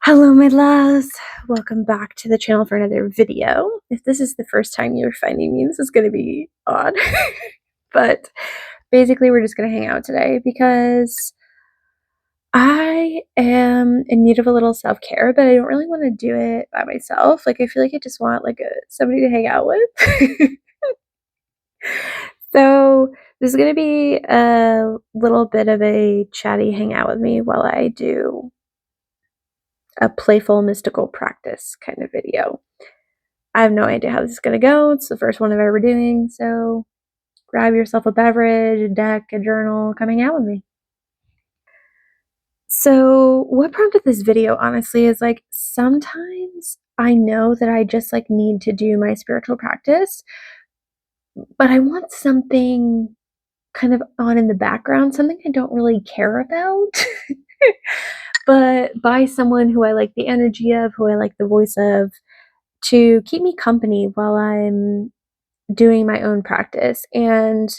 Hello, my loves. Welcome back to the channel for another video. If this is the first time you're finding me, this is going to be odd. But basically, we're just going to hang out today because I am in need of a little self-care, but I don't really want to do it by myself. Like, I feel like I just want somebody to hang out with. So this is going to be a little bit of a chatty hangout with me while I do a playful mystical practice kind of video. I have no idea how this is going to go. It's the first one I'm ever doing, so grab yourself a beverage, a deck, a journal, coming out with me. So what prompted this video, honestly, is like sometimes I know that I just need to do my spiritual practice, but I want something kind of on in the background, something I don't really care about. But by someone who I like the energy of, who I like the voice of, to keep me company while I'm doing my own practice. And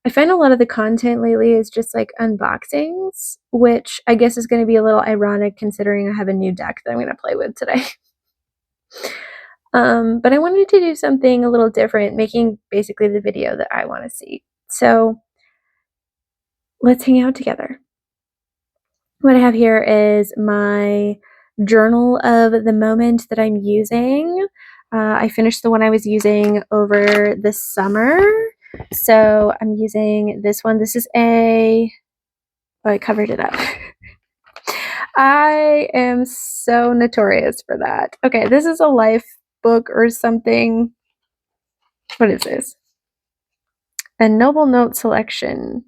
I find a lot of the content lately is just unboxings, which I guess is going to be a little ironic considering I have a new deck that I'm going to play with today. But I wanted to do something a little different, making basically the video that I want to see. So let's hang out together. What I have here is my journal of the moment that I'm using. I finished the one I was using over the summer. So I'm using this one. This is oh, I covered it up. I am so notorious for that. Okay, this is a life book or something. What is this? A Noble Note Selection.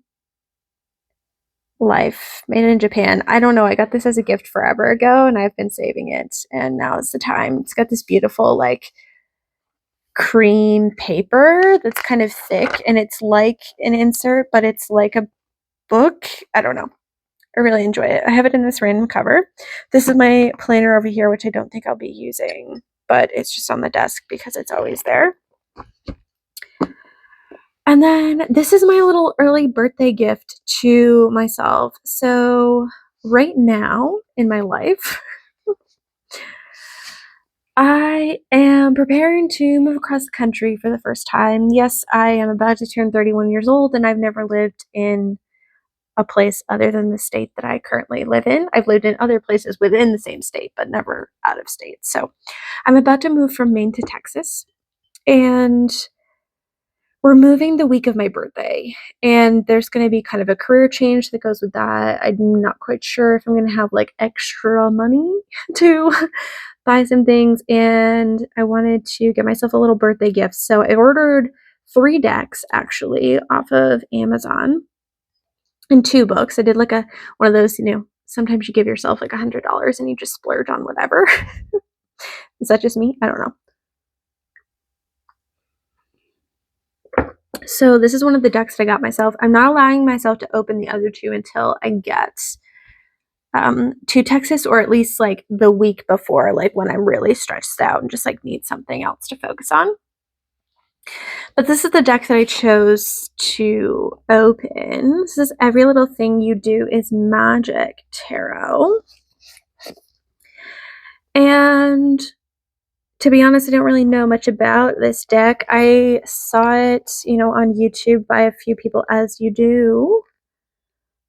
Life, made in Japan. I don't know. I got this as a gift forever ago and I've been saving it, and now is the time. It's got this beautiful cream paper that's kind of thick, and it's like an insert, but it's like a book. I don't know. I really enjoy it. I have it in this random cover. This is my planner over here, which I don't think I'll be using, but it's just on the desk because it's always there. And then this is my little early birthday gift to myself. So right now in my life, I am preparing to move across the country for the first time. Yes, I am about to turn 31 years old, and I've never lived in a place other than the state that I currently live in. I've lived in other places within the same state, but never out of state. So I'm about to move from Maine to Texas, and we're moving the week of my birthday, and there's going to be kind of a career change that goes with that. I'm not quite sure if I'm going to have extra money to buy some things, and I wanted to get myself a little birthday gift. So I ordered 3 decks actually off of Amazon and 2 books. I did one of those, sometimes you give yourself $100 and you just splurge on whatever. Is that just me? I don't know. So this is one of the decks that I got myself. I'm not allowing myself to open the other 2 until I get to Texas, or at least the week before, when I'm really stressed out and just need something else to focus on. But this is the deck that I chose to open. This is Every Little Thing You Do Is Magic Tarot. And to be honest, I don't really know much about this deck. I saw it, on YouTube by a few people, as you do.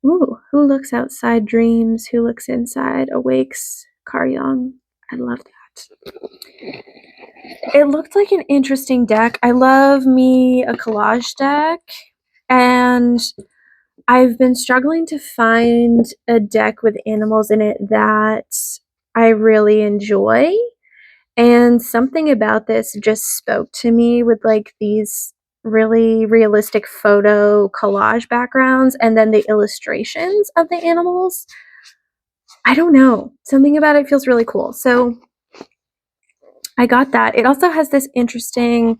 Ooh, who looks outside dreams, who looks inside awakes. Carl Jung. I love that. It looked like an interesting deck. I love me a collage deck, and I've been struggling to find a deck with animals in it that I really enjoy. And something about this just spoke to me with these really realistic photo collage backgrounds and then the illustrations of the animals. I don't know. Something about it feels really cool. So I got that. It also has this interesting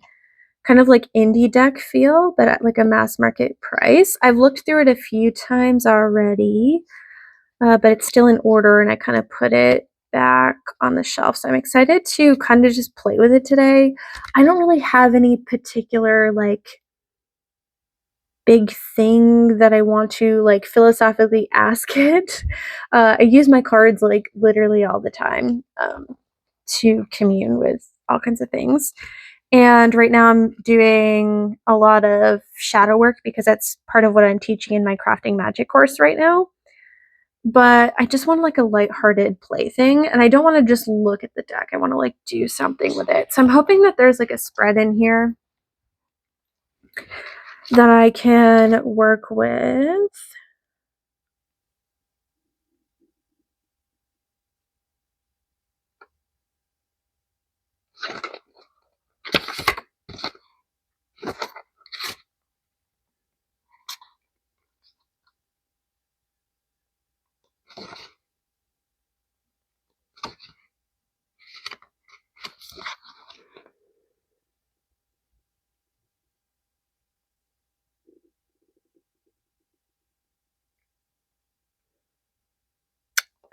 kind of indie deck feel, but at a mass market price. I've looked through it a few times already, but it's still in order, and I kind of put it back on the shelf. So I'm excited to kind of just play with it today. I don't really have any particular big thing that I want to like philosophically ask it. I use my cards like literally all the time to commune with all kinds of things. And right now I'm doing a lot of shadow work because that's part of what I'm teaching in my crafting magic course right now. But I just want like a lighthearted plaything, and I don't want to just look at the deck. I want to like do something with it. So I'm hoping that there's like a spread in here that I can work with.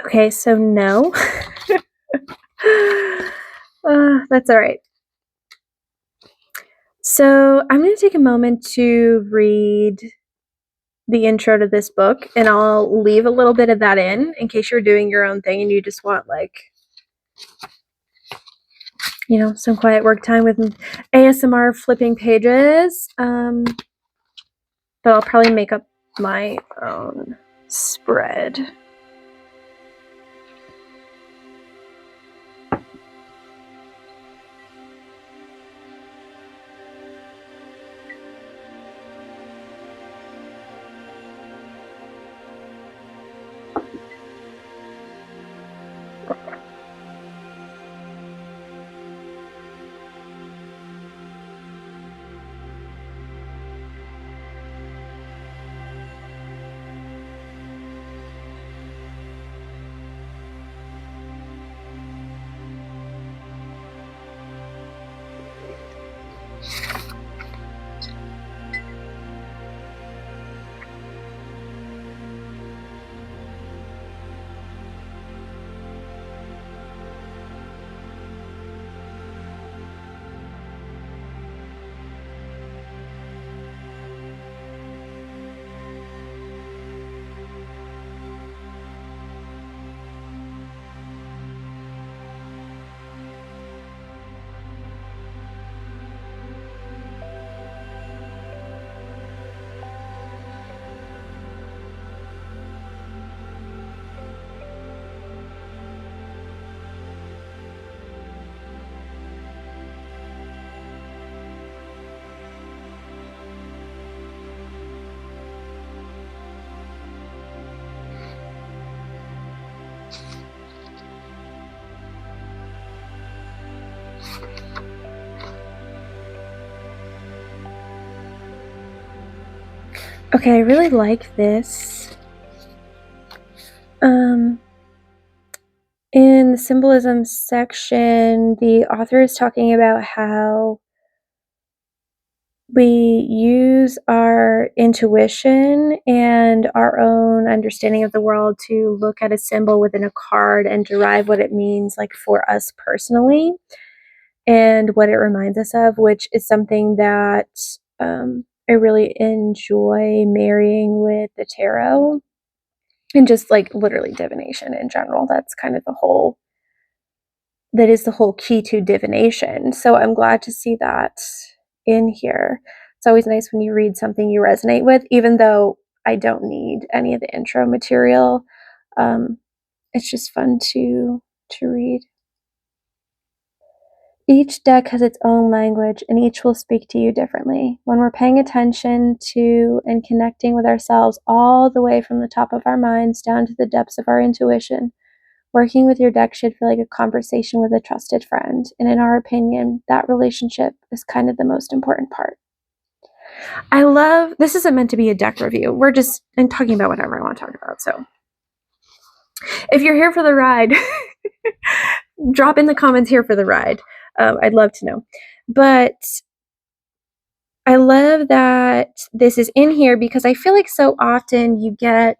Okay, so no. That's all right. So I'm going to take a moment to read the intro to this book, and I'll leave a little bit of that in case you're doing your own thing and you just want like, you know, some quiet work time with ASMR flipping pages. But I'll probably make up my own spread. Okay, I really like this. In the symbolism section, the author is talking about how we use our intuition and our own understanding of the world to look at a symbol within a card and derive what it means like for us personally and what it reminds us of, which is something that I really enjoy marrying with the tarot and just like literally divination in general. That's kind of that is the whole key to divination. So I'm glad to see that in here. It's always nice when you read something you resonate with, even though I don't need any of the intro material. It's just fun to read. Each deck has its own language, and each will speak to you differently. When we're paying attention to and connecting with ourselves all the way from the top of our minds down to the depths of our intuition, working with your deck should feel like a conversation with a trusted friend. And in our opinion, that relationship is kind of the most important part. I love, this isn't meant to be a deck review. We're just talking about whatever I want to talk about. So if you're here for the ride, drop in the comments here for the ride. I'd love to know. But I love that this is in here because I feel like so often you get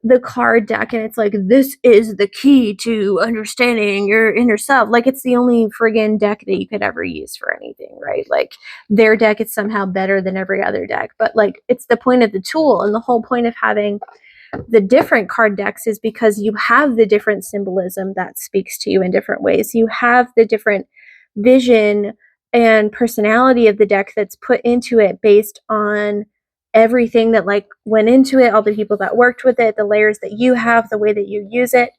the card deck and it's like, this is the key to understanding your inner self. Like, it's the only friggin' deck that you could ever use for anything, right? Like, their deck is somehow better than every other deck, but like, it's the point of the tool. And the whole point of having the different card decks is because you have the different symbolism that speaks to you in different ways. You have the different vision and personality of the deck that's put into it based on everything that like went into it, all the people that worked with it, the layers that you have, the way that you use it.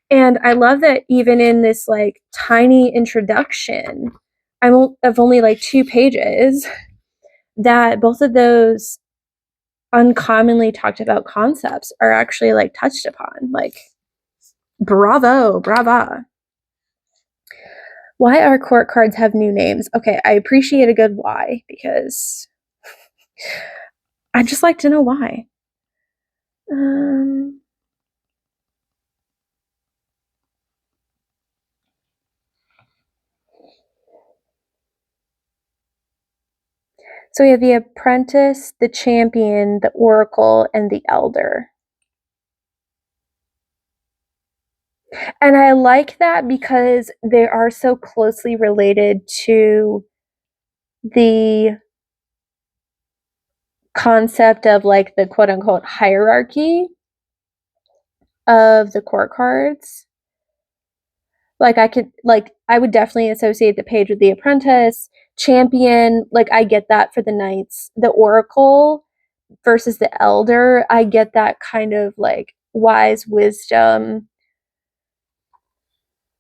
And I love that even in this like tiny introduction, of only like 2 pages, that both of those uncommonly talked about concepts are actually like touched upon. Like, bravo, brava. Why our court cards have new names? Okay, I appreciate a good why, because I'd just like to know why. So we have the apprentice, the champion, the oracle, and the elder. And I like that because they are so closely related to the concept of like the quote unquote hierarchy of the court cards. Like, I would definitely associate the page with the apprentice, champion. Like, I get that for the knights. The oracle versus the elder, I get that kind of like wise wisdom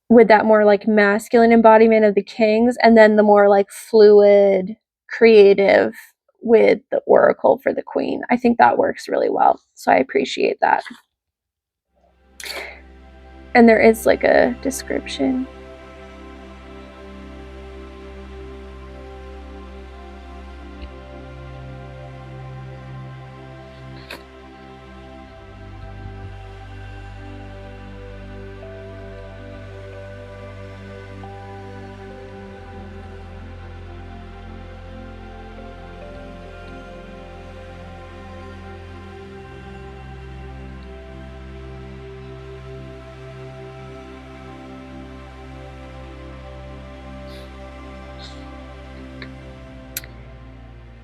with that more like masculine embodiment of the kings, and then the more like fluid, creative with the oracle for the queen. I think that works really well. So I appreciate that. And there is like a description.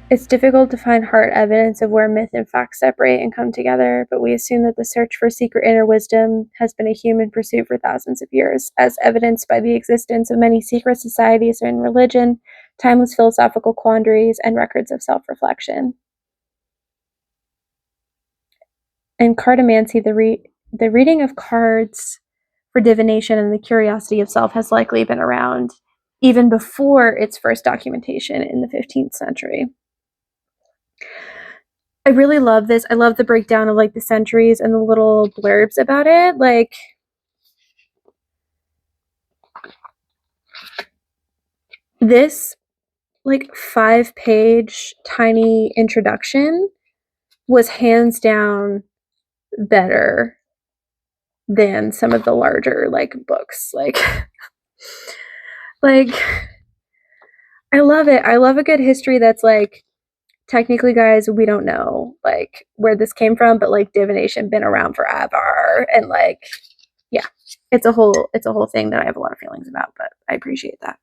It's difficult to find hard evidence of where myth and fact separate and come together, but we assume that the search for secret inner wisdom has been a human pursuit for thousands of years, as evidenced by the existence of many secret societies in religion, timeless philosophical quandaries, and records of self-reflection. In cartomancy, the reading of cards for divination and the curiosity of self has likely been around even before its first documentation in the 15th century. I really love this. I love the breakdown of like the centuries and the little blurbs about it. Like, this like 5-page tiny introduction was hands down better than some of the larger like books. Like I love it. I love a good history that's like, technically, guys, we don't know like where this came from, but like divination been around forever, and like, yeah, it's a whole thing that I have a lot of feelings about, but I appreciate that.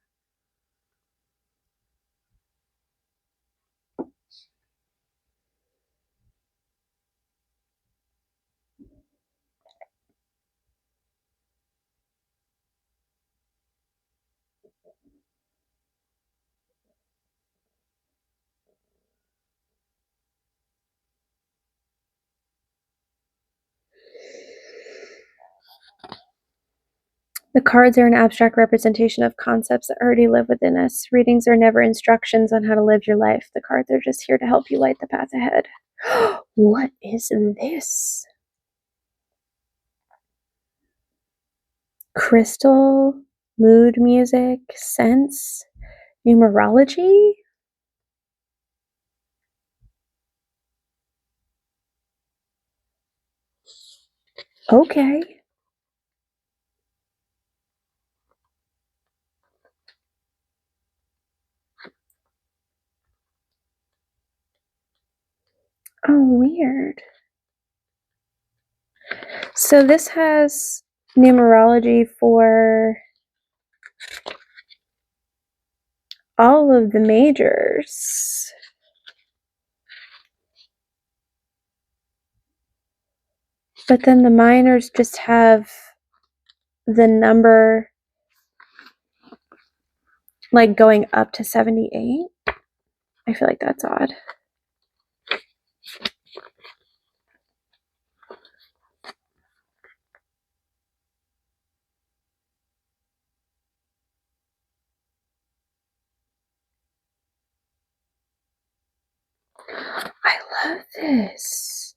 The cards are an abstract representation of concepts that already live within us. Readings are never instructions on how to live your life. The cards are just here to help you light the path ahead. What is this? Crystal, mood music, sense, numerology? Okay. Oh, weird. So this has numerology for all of the majors. But then the minors just have the number like going up to 78. I feel like that's odd. I love this.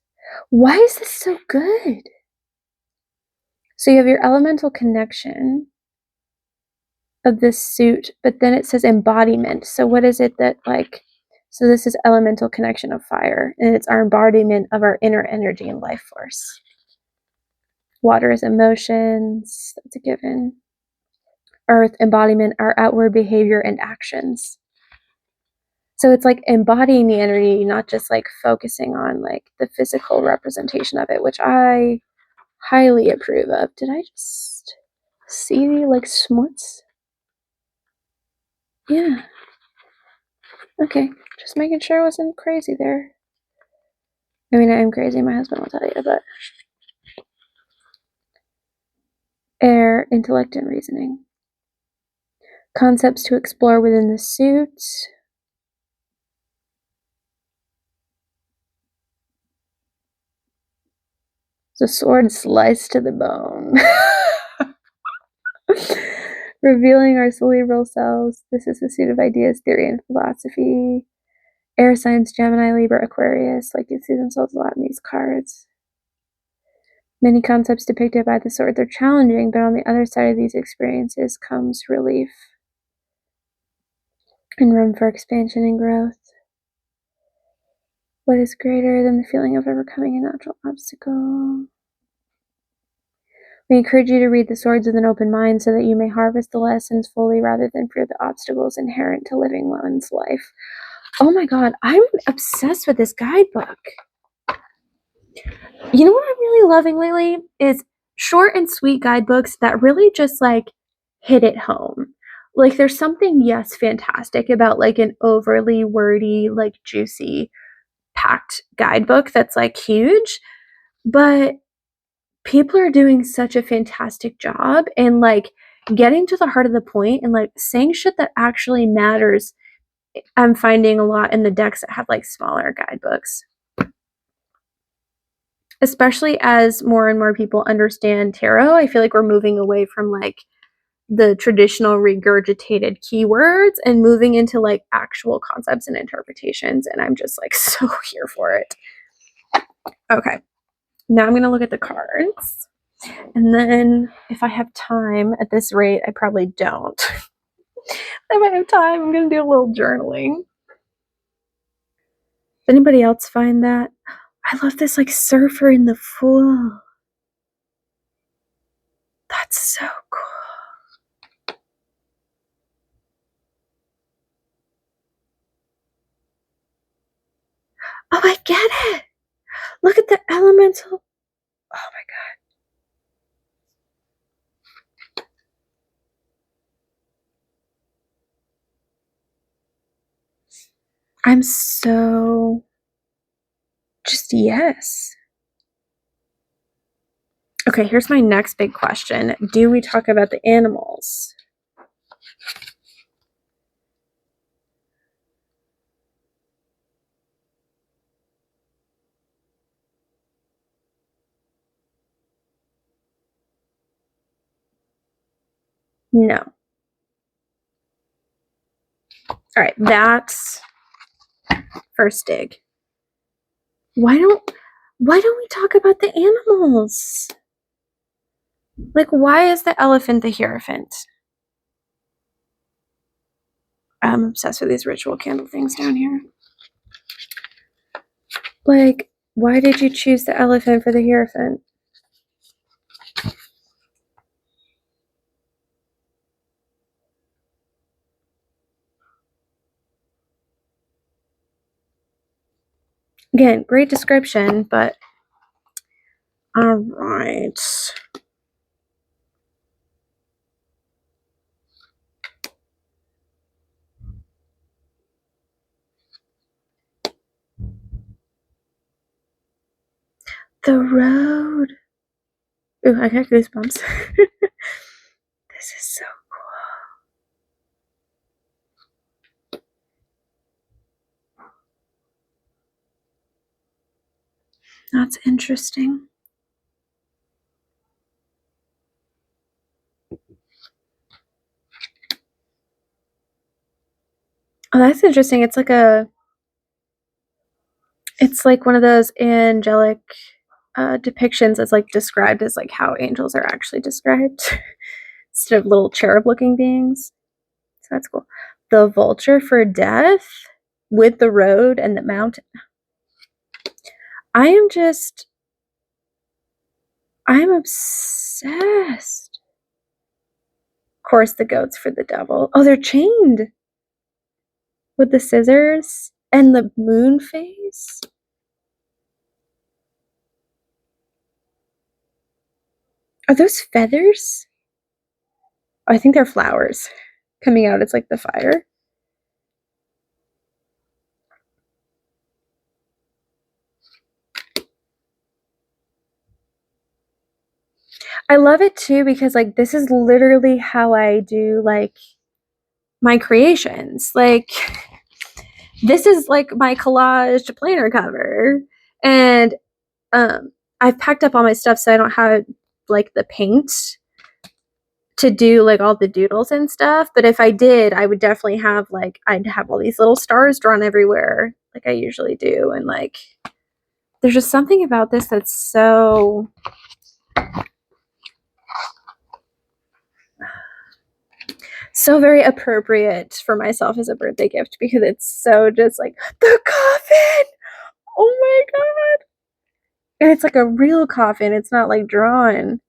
Why is this so good? So you have your elemental connection of this suit, but then it says embodiment. So what is it that like, so this is elemental connection of fire, and it's our embodiment of our inner energy and life force. Water is emotions, that's a given. Earth, embodiment, our outward behavior and actions. So it's like embodying the energy, not just like focusing on like the physical representation of it, which I highly approve of. Did I just see like smuts? Yeah. Okay. Just making sure I wasn't crazy there. I mean, I am crazy. My husband will tell you, but air, intellect, and reasoning. Concepts to explore within the suit. The sword sliced to the bone. Revealing our cerebral selves. This is the suit of ideas, theory, and philosophy. Air signs, Gemini, Libra, Aquarius, like you see themselves a lot in these cards. Many concepts depicted by the sword, they're challenging, but on the other side of these experiences comes relief and room for expansion and growth. What is greater than the feeling of overcoming a natural obstacle? We encourage you to read the swords with an open mind so that you may harvest the lessons fully rather than fear the obstacles inherent to living one's life. Oh my God, I'm obsessed with this guidebook. You know what I'm really loving lately is short and sweet guidebooks that really just like hit it home. Like there's something, yes, fantastic about like an overly wordy, like juicy, packed guidebook that's like huge, but people are doing such a fantastic job and like getting to the heart of the point and like saying shit that actually matters. I'm finding a lot in the decks that have like smaller guidebooks, especially as more and more people understand tarot. I feel like we're moving away from like the traditional regurgitated keywords and moving into like actual concepts and interpretations, and I'm just like so here for it. Okay, now I'm gonna look at the cards, and then if I have time, at this rate I probably don't. If I have time, I'm gonna do a little journaling. Does anybody else find that? I love this like surfer in the pool. That's so cool. Oh, I get it. Look at the elemental. Oh my God. I'm so just yes. Okay, here's my next big question. Do we talk about the animals? No. All right, that's first dig. Why don't we talk about the animals? Like, why is the elephant the hierophant? I'm obsessed with these ritual candle things down here. Like, why did you choose the elephant for the hierophant? Again, great description, but All right. The road. Ooh, I got goosebumps. This is so cool. That's interesting. Oh, that's interesting. It's like one of those angelic depictions as like described as like how angels are actually described instead of little cherub looking beings. So that's cool. The vulture for death with the road and the mountain. I'm obsessed. Of course, the goats for the devil. Oh, they're chained with the scissors and the moon face. Are those feathers? Oh, I think they're flowers coming out. It's like the fire. I love it too because like this is literally how I do like my creations. Like this is like my collage planner cover. And I've packed up all my stuff so I don't have like the paint to do like all the doodles and stuff. But if I did, I would definitely have like I'd have all these little stars drawn everywhere like I usually do. And like there's just something about this that's so very appropriate for myself as a birthday gift because it's so just like the coffin. Oh my god. And it's like a real coffin. It's not like drawn.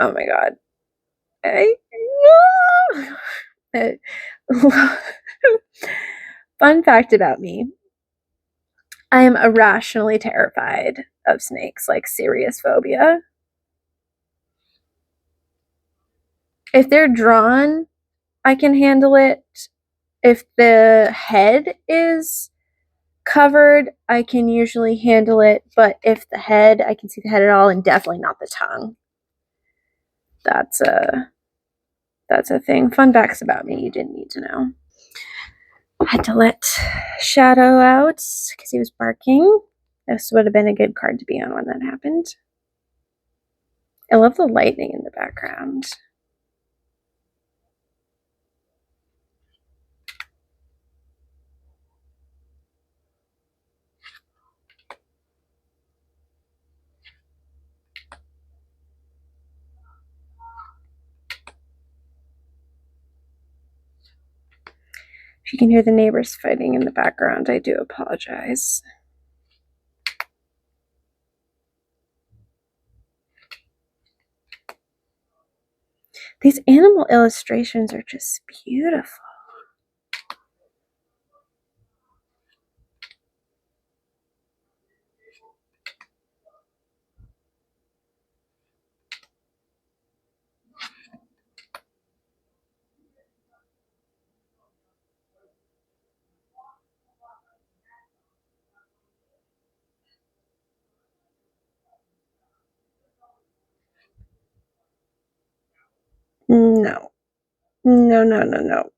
Oh my god. Fun fact about me. I am irrationally terrified of snakes, like serious phobia. If they're drawn, I can handle it. If the head is covered, I can usually handle it, but if the head, I can see the head at all, and definitely not the tongue. That's a thing. Fun facts about me you didn't need to know. I had to let Shadow out because he was barking. This would have been a good card to be on when that happened. I love the lightning in the background. If you can hear the neighbors fighting in the background, I do apologize. These animal illustrations are just beautiful. No. No, no, no, no.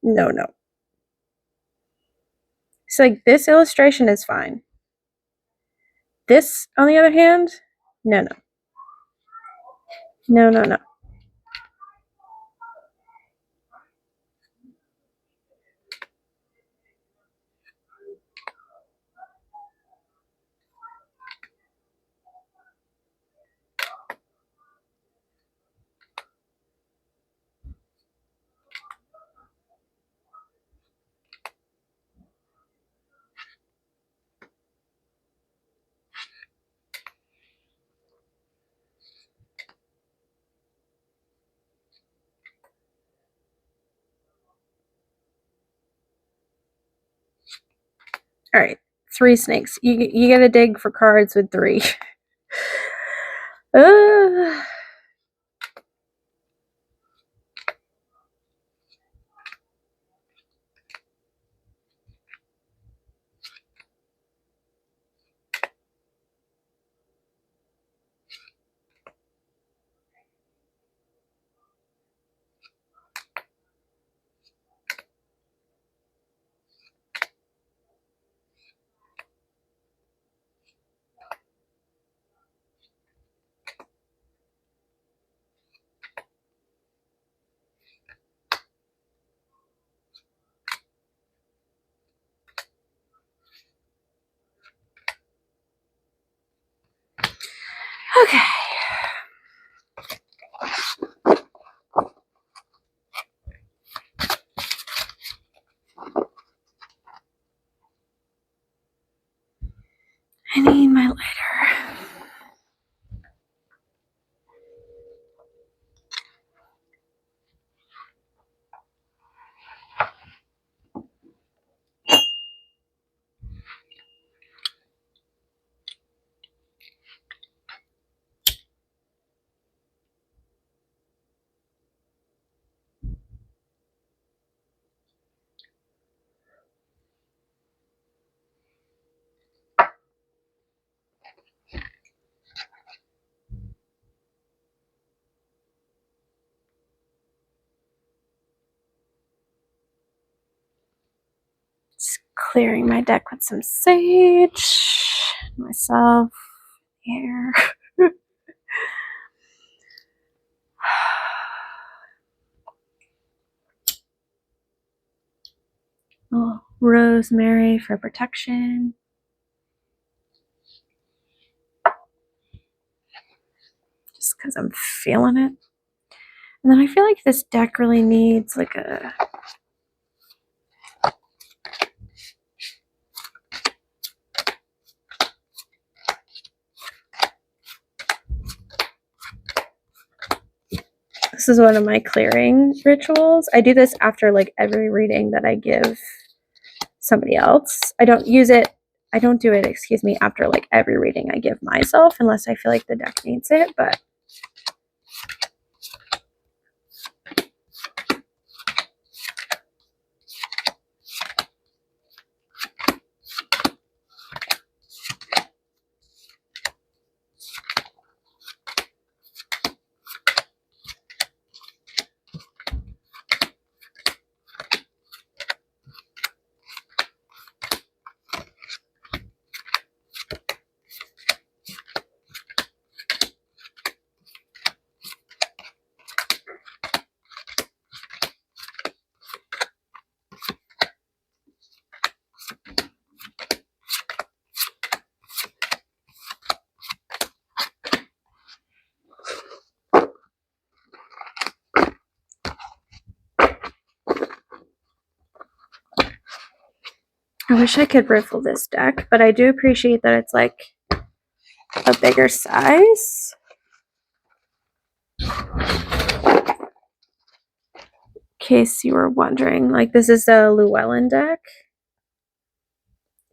No, no. It's like this illustration is fine. This, on the other hand, no, no. No, no, no. All right. 3 snakes. You gotta dig for cards with 3. uh, okay. I need my lighter. Just clearing my deck with some sage. Myself here. Oh, rosemary for protection. Just because I'm feeling it. And then I feel like this deck really needs like a... This is one of my clearing rituals. I do this after like every reading that I give somebody else. I don't do it, excuse me, after like every reading I give myself unless I feel like the deck needs it, but I wish I could riffle this deck, but I do appreciate that it's like a bigger size. In case you were wondering, like this is a Llewellyn deck,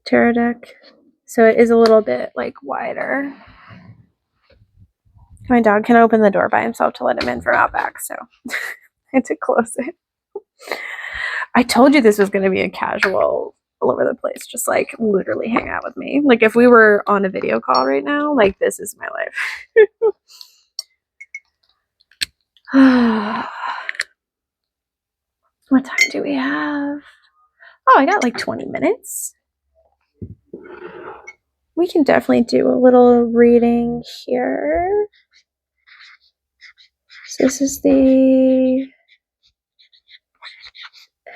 tarot deck, so it is a little bit like wider. My dog can open the door by himself to let him in from out back, so I had to close it. I told you this was going to be a casual all over the place, just like literally hang out with me. Like if we were on a video call right now, like this is my life. What time do we have? Oh, I got like 20 minutes. We can definitely do a little reading here. So this is the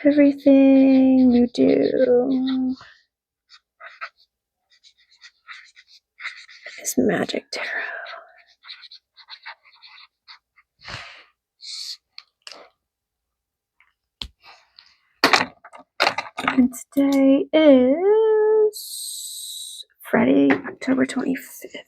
everything you do is magic tarot. And today is Friday, October 25th.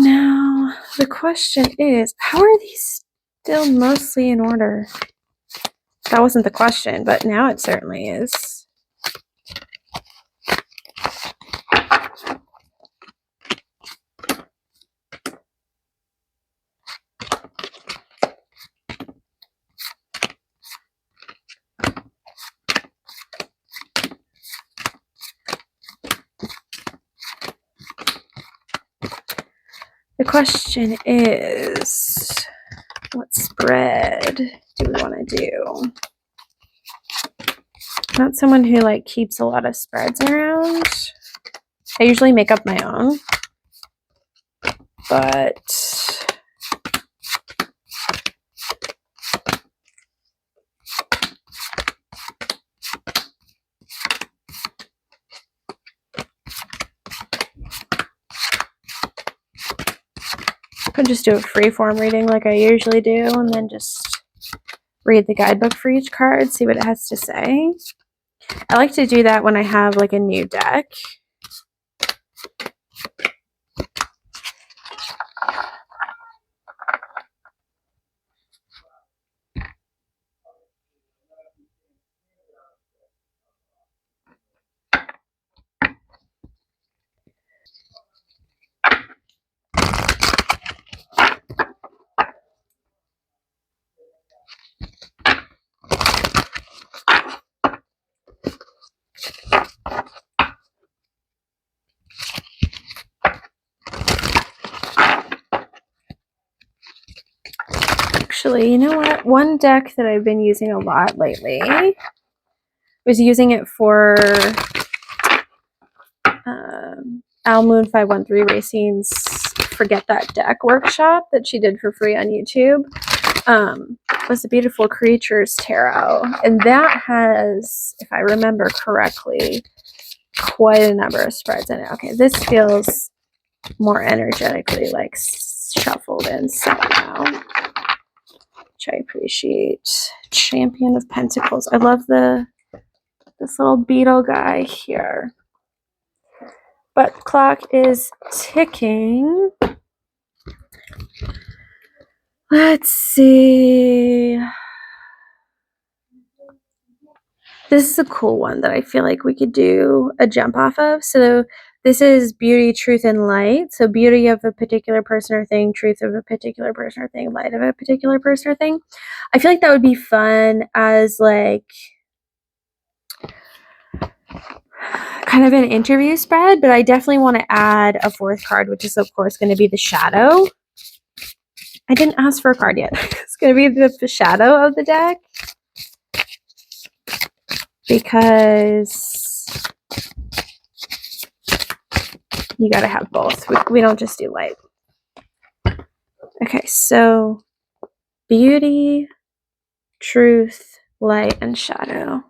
Now, the question is, how are these still mostly in order? That wasn't the question, but now it certainly is. The question is, what spread do we want to do? I'm not someone who like keeps a lot of spreads around. I usually make up my own, but I could just do a free-form reading like I usually do, and then just read the guidebook for each card, see what it has to say. I like to do that when I have like a new deck. Actually, you know what? One deck that I've been using a lot lately, was using it for Al Moon 513 Racing's Forget That Deck workshop that she did for free on YouTube. Was the Beautiful Creatures Tarot, and that has, if I remember correctly, quite a number of spreads in it. Okay, this feels more energetically like shuffled in somehow, which I appreciate. Champion of Pentacles. I love this little beetle guy here. But clock is ticking. Let's see. This is a cool one that I feel like we could do a jump off of. So this is beauty, truth, and light. So beauty of a particular person or thing, truth of a particular person or thing, light of a particular person or thing. I feel like that would be fun as like kind of an interview spread, but I definitely want to add a fourth card, which is of course going to be the shadow. I didn't ask for a card yet. It's going to be the shadow of the deck, because you got to have both. We don't just do light. Okay, so beauty, truth, light, and shadow.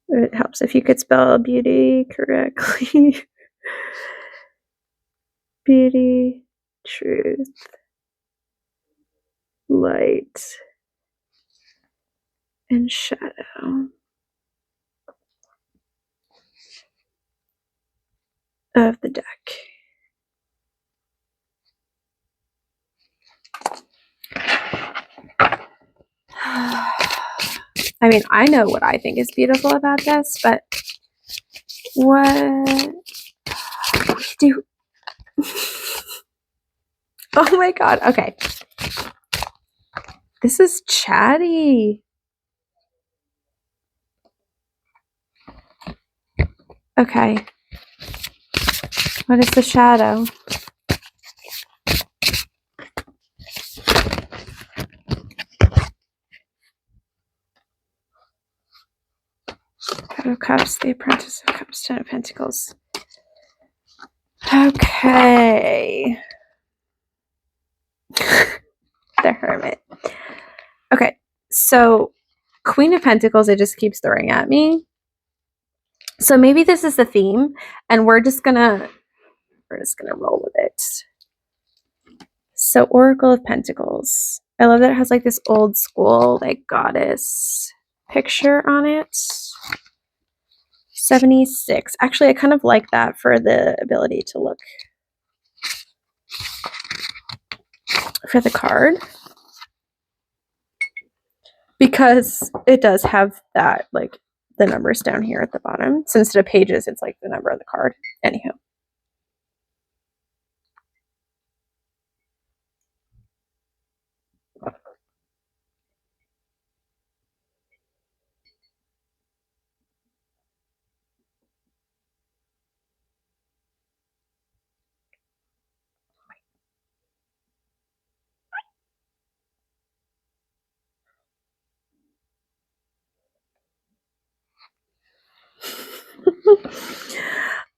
It helps if you could spell beauty correctly. Beauty, truth, light, and shadow of the deck. I mean, I know what I think is beautiful about this, but what do... Oh my god, okay. This is chatty. Okay. What is the shadow? Cut of Cups, the Apprentice of Cups, Ten of Pentacles. Okay. The Hermit. Okay, so Queen of Pentacles, it just keeps throwing at me. So maybe this is the theme, and we're just gonna roll with it. So Oracle of Pentacles. I love that it has like this old school like goddess picture on it. 76. Actually, I kind of like that for the ability to look for the card, because it does have that, like, the numbers down here at the bottom. So instead of pages, it's like the number of the card. Anywho.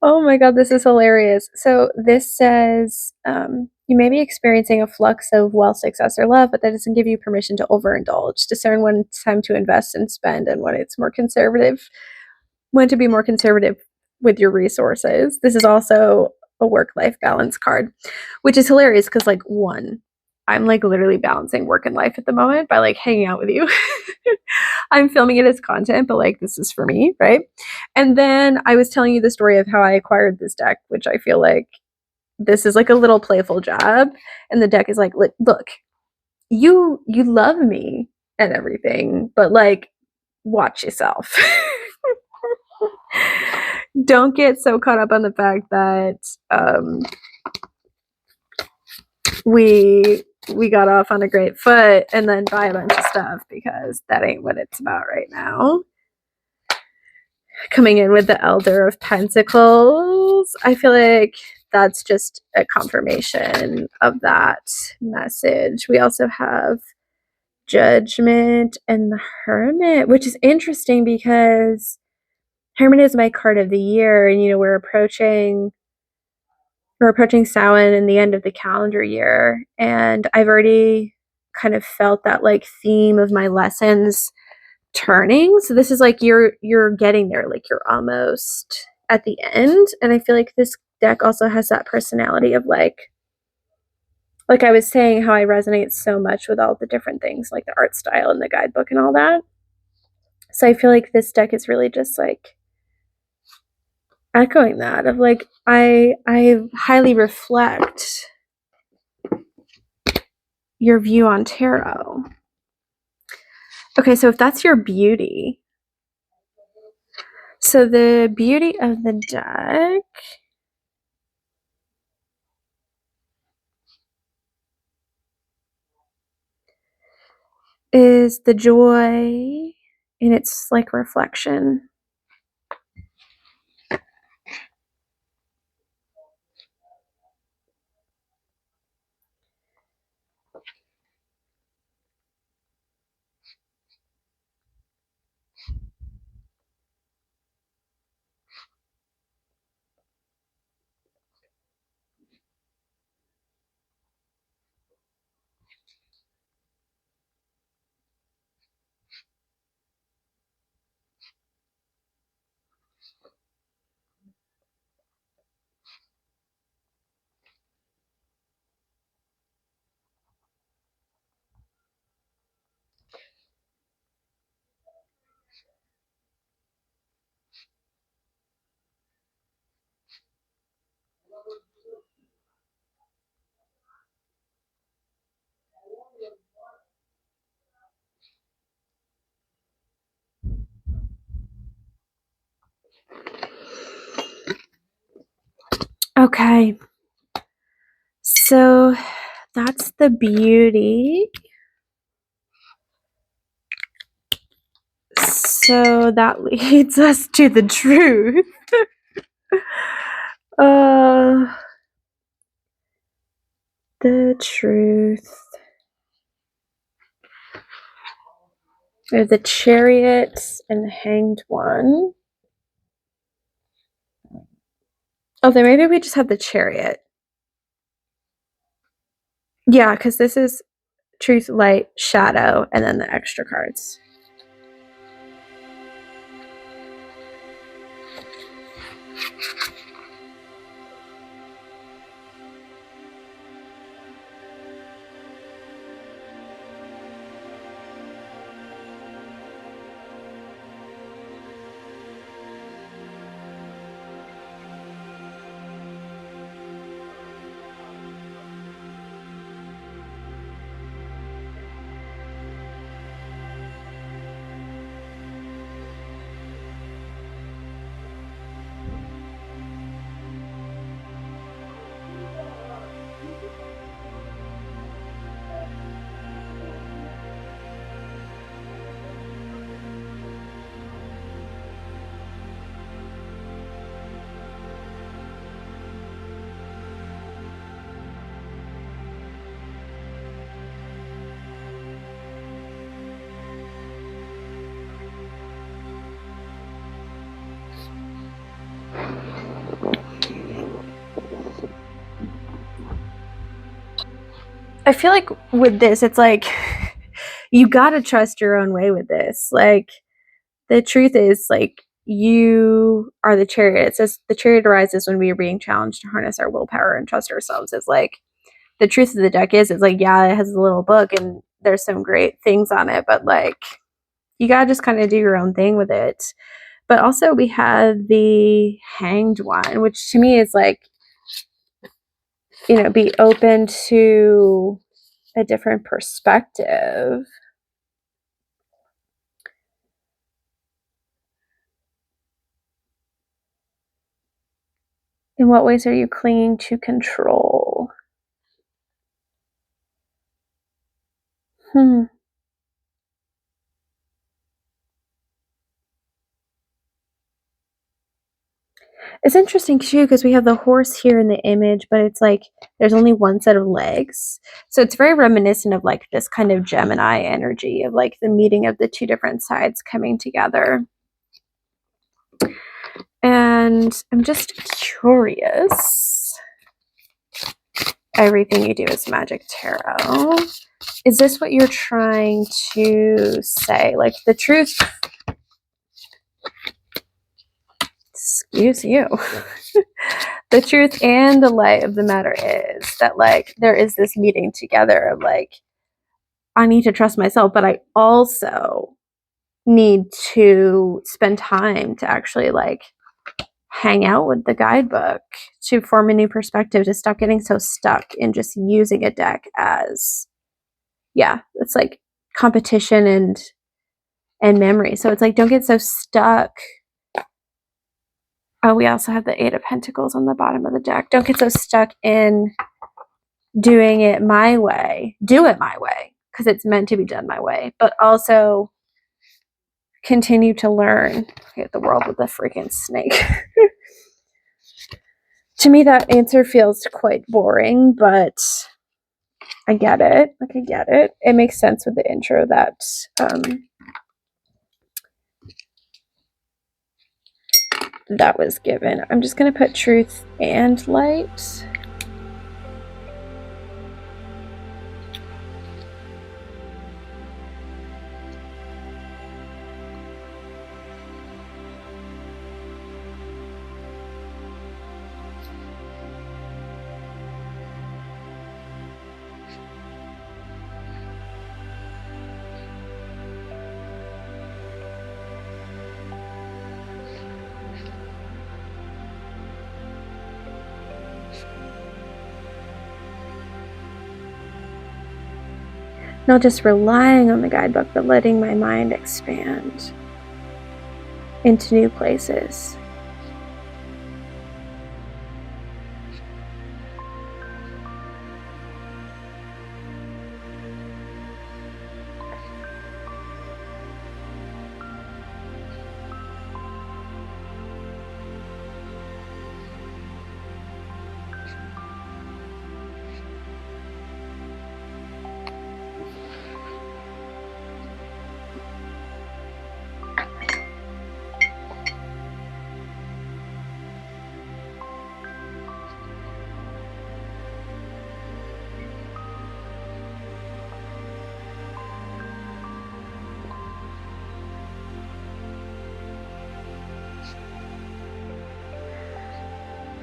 Oh my god, this is hilarious. So this says, you may be experiencing a flux of wealth, success, or love, but that doesn't give you permission to overindulge. Discern when it's time to invest and spend, and when it's more conservative, when to be more conservative with your resources. This is also a work-life balance card, which is hilarious because, like, one, I'm like literally balancing work and life at the moment by like hanging out with you. I'm filming it as content, but like this is for me, right? And then I was telling you the story of how I acquired this deck, which I feel like this is like a little playful jab. And the deck is like, look, you love me and everything, but like watch yourself. Don't get so caught up on the fact that we got off on a great foot and then buy a bunch of stuff, because that ain't what it's about right now. Coming in with the Elder of Pentacles, I feel like that's just a confirmation of that message. We also have Judgment and the Hermit, which is interesting because Hermit is my card of the year, and you know, we're approaching Samhain and the end of the calendar year, and I've already kind of felt that like theme of my lessons turning. So this is like you're getting there, like you're almost at the end. And I feel like this deck also has that personality of like I was saying, how I resonate so much with all the different things, like the art style and the guidebook and all that. So I feel like this deck is really just like echoing that of like I highly reflect your view on tarot. Okay, so if that's your beauty, so the beauty of the deck is the joy in its like reflection. Okay, so that's the beauty. So that leads us to the truth. The truth. There's the Chariot and the Hanged One. Oh, then maybe we just have the Chariot. Yeah, because this is truth, light, shadow, and then the extra cards. I feel like with this, it's like you gotta trust your own way with this. Like, the truth is, like, you are the chariot. It says the chariot arises when we are being challenged to harness our willpower and trust ourselves. It's like the truth of the deck is, it's like, yeah, it has a little book and there's some great things on it, but like, you gotta just kind of do your own thing with it. But also, we have the hanged one, which to me is like, be open to a different perspective. In what ways are you clinging to control? It's interesting too, because we have the horse here in the image, but it's like there's only one set of legs. So it's very reminiscent of like this kind of Gemini energy of like the meeting of the two different sides coming together. And I'm just curious. Everything you do is magic tarot. Is this what you're trying to say? Like, the truth, excuse you. The truth and the light of the matter is that, like, there is this meeting together of like, I need to trust myself, but I also need to spend time to actually like hang out with the guidebook, to form a new perspective, to stop getting so stuck in just using a deck as, yeah, it's like competition and memory. So it's like, don't get so stuck. Oh, we also have the Eight of Pentacles on the bottom of the deck. Don't get so stuck in doing it my way. Do it my way, because it's meant to be done my way. But also continue to learn. Hit the world with a freaking snake. To me, that answer feels quite boring, but I get it. Like, I get it. It makes sense with the intro that that was given. I'm just going to put truth and light. Not just relying on the guidebook, but letting my mind expand into new places.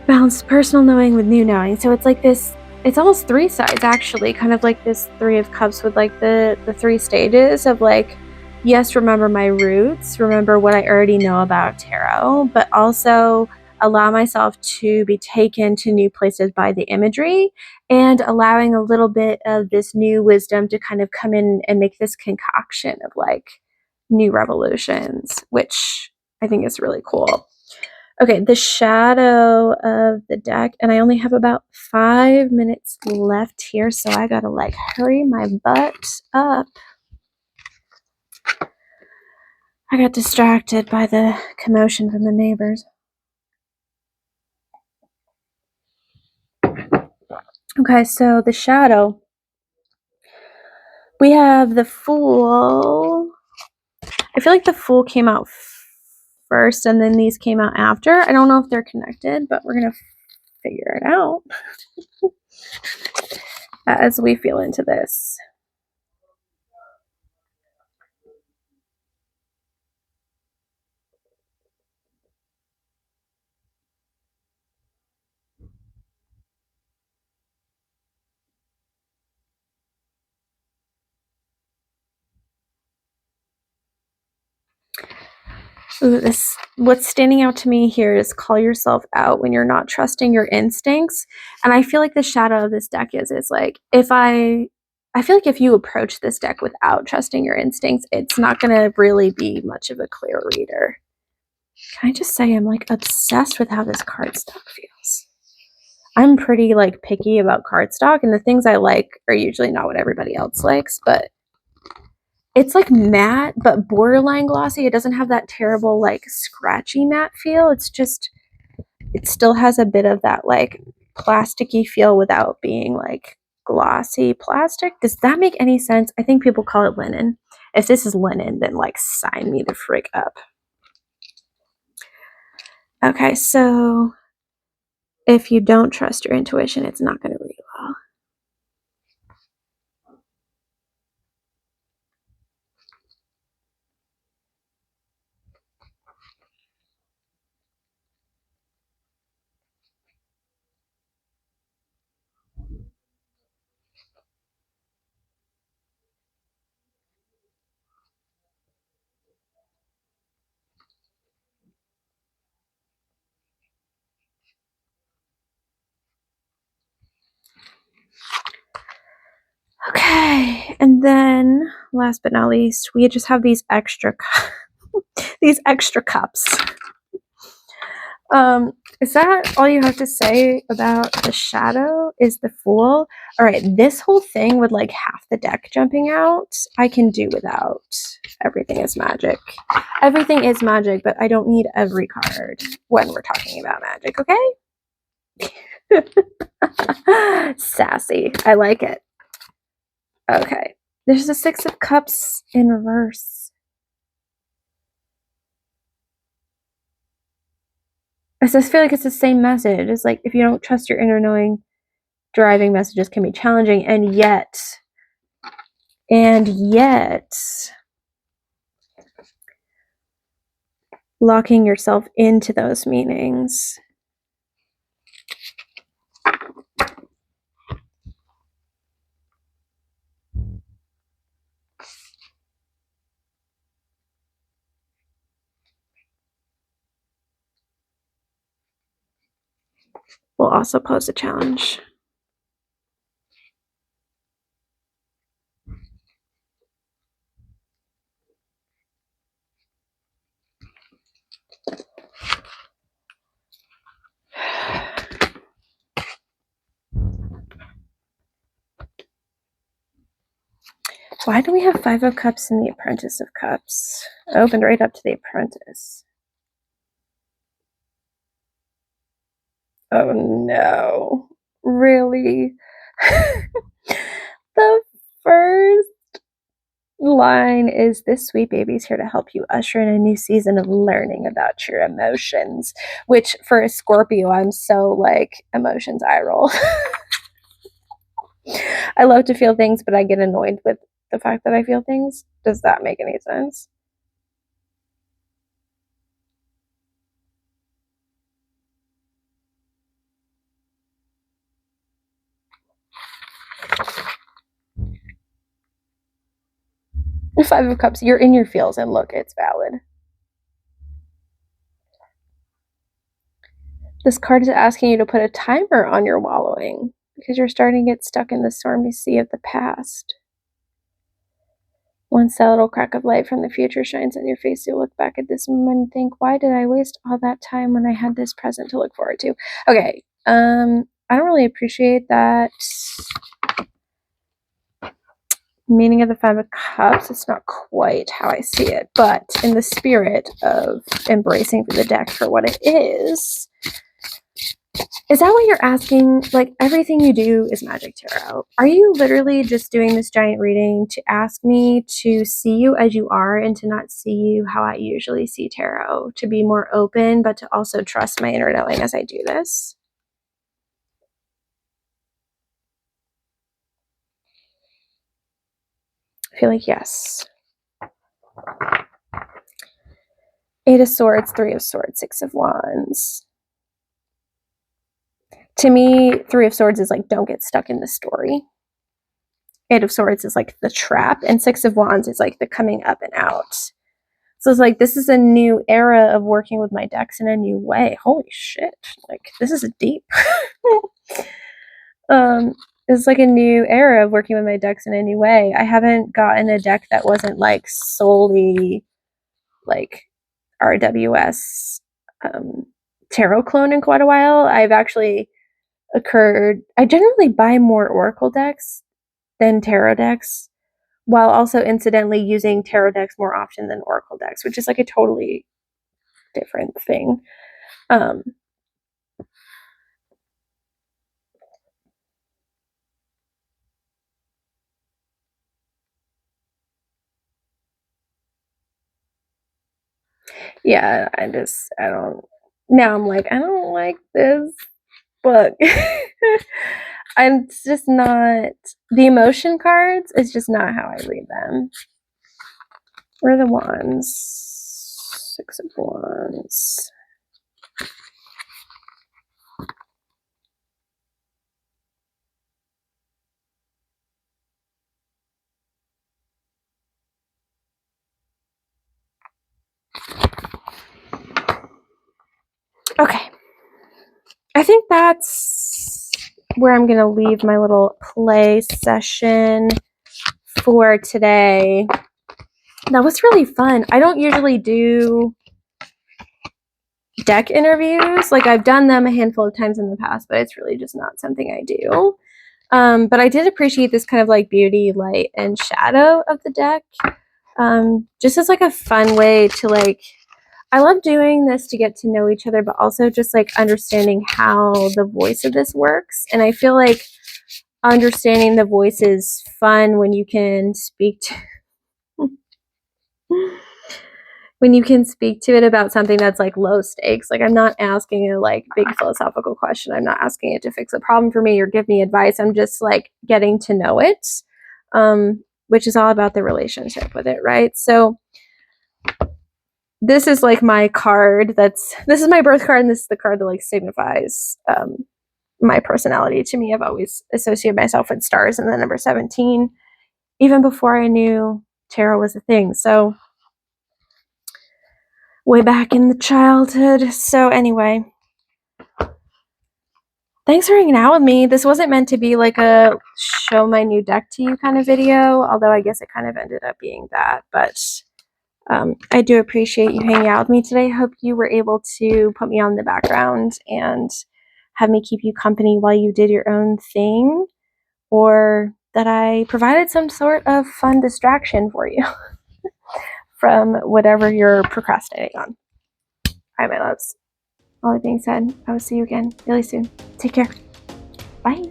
Balance personal knowing with new knowing. So it's like this, it's almost three sides actually, kind of like this Three of Cups with like the three stages of like, yes, remember my roots, remember what I already know about tarot, but also allow myself to be taken to new places by the imagery, and allowing a little bit of this new wisdom to kind of come in and make this concoction of like new revolutions, which I think is really cool. Okay, the shadow of the deck, and I only have about 5 minutes left here, so I gotta like hurry my butt up. I got distracted by the commotion from the neighbors. Okay, so the shadow. We have the Fool. I feel like the Fool came out first and then these came out after. I don't know if they're connected, but we're gonna figure it out. as we feel into this. Ooh, what's standing out to me here is call yourself out when you're not trusting your instincts. And I feel like the shadow of this deck is like, I feel like if you approach this deck without trusting your instincts, it's not going to really be much of a clear reader. Can I just say I'm like obsessed with how this cardstock feels? I'm pretty like picky about cardstock, and the things I like are usually not what everybody else likes, but it's like matte, but borderline glossy. It doesn't have that terrible, like, scratchy matte feel. It's just, it still has a bit of that, like, plasticky feel without being, like, glossy plastic. Does that make any sense? I think people call it linen. If this is linen, then, like, sign me the frig up. Okay, so if you don't trust your intuition, it's not going to read well. Okay, and then last but not least, we just have these extra these extra cups. Is that all you have to say about the shadow? Is the Fool? All right, this whole thing with like half the deck jumping out, I can do without. Everything is magic. Everything is magic, but I don't need every card when we're talking about magic, okay? Sassy. I like it. Okay. There's the Six of Cups in reverse. I just feel like it's the same message. It's like, if you don't trust your inner knowing, driving messages can be challenging, and yet locking yourself into those meanings. Will also pose a challenge. Why do we have Five of Cups and the Apprentice of Cups? I opened right up to the Apprentice. Oh no. Really? The first line is, this sweet baby is here to help you usher in a new season of learning about your emotions, which for a Scorpio, I'm so like emotions eye roll. I love to feel things, but I get annoyed with the fact that I feel things. Does that make any sense? Five of Cups, you're in your feels, and look, it's valid. This card is asking you to put a timer on your wallowing because you're starting to get stuck in the stormy sea of the past. Once that little crack of light from the future shines on your face, you'll look back at this moment and think, why did I waste all that time when I had this present to look forward to? Okay, I don't really appreciate that meaning of the Five of Cups. It's not quite how I see it, but in the spirit of embracing the deck for what it is that what you're asking? Like, everything you do is magic tarot. Are you literally just doing this giant reading to ask me to see you as you are and to not see you how I usually see tarot, to be more open, but to also trust my inner knowing as I do this? I feel like yes. 8 of Swords, 3 of Swords, 6 of Wands. To me, 3 of Swords is like, don't get stuck in the story. 8 of Swords is like the trap, and 6 of Wands is like the coming up and out. So it's like, this is a new era of working with my decks in a new way. Holy shit. Like, this is deep. It's like a new era of working with my decks in a new way. I haven't gotten a deck that wasn't like solely like RWS tarot clone in quite a while. I've actually I generally buy more Oracle decks than tarot decks, while also incidentally using tarot decks more often than Oracle decks, which is like a totally different thing. Yeah, now I'm like, I don't like this book. And it's just not, the emotion cards is just not how I read them. Where are the Wands? 6 of Wands. Okay. I think that's where I'm going to leave my little play session for today. That was really fun. I don't usually do deck interviews. Like, I've done them a handful of times in the past, but it's really just not something I do. But I did appreciate this kind of like beauty, light, and shadow of the deck. Just as like a fun way to like, I love doing this to get to know each other, but also just like understanding how the voice of this works. And I feel like understanding the voice is fun when you can speak to it about something that's like low stakes. Like, I'm not asking a like big philosophical question. I'm not asking it to fix a problem for me or give me advice. I'm just like getting to know it, which is all about the relationship with it, right? So this is like my card. This is my birth card, and this is the card that like signifies my personality to me. I've always associated myself with stars and the number 17, even before I knew tarot was a thing. So way back in the childhood. So anyway, thanks for hanging out with me. This wasn't meant to be like a show my new deck to you kind of video, although I guess it kind of ended up being that. But I do appreciate you hanging out with me today. Hope you were able to put me on the background and have me keep you company while you did your own thing, or that I provided some sort of fun distraction for you from whatever you're procrastinating on. All right, my loves. All that being said, I will see you again really soon. Take care. Bye.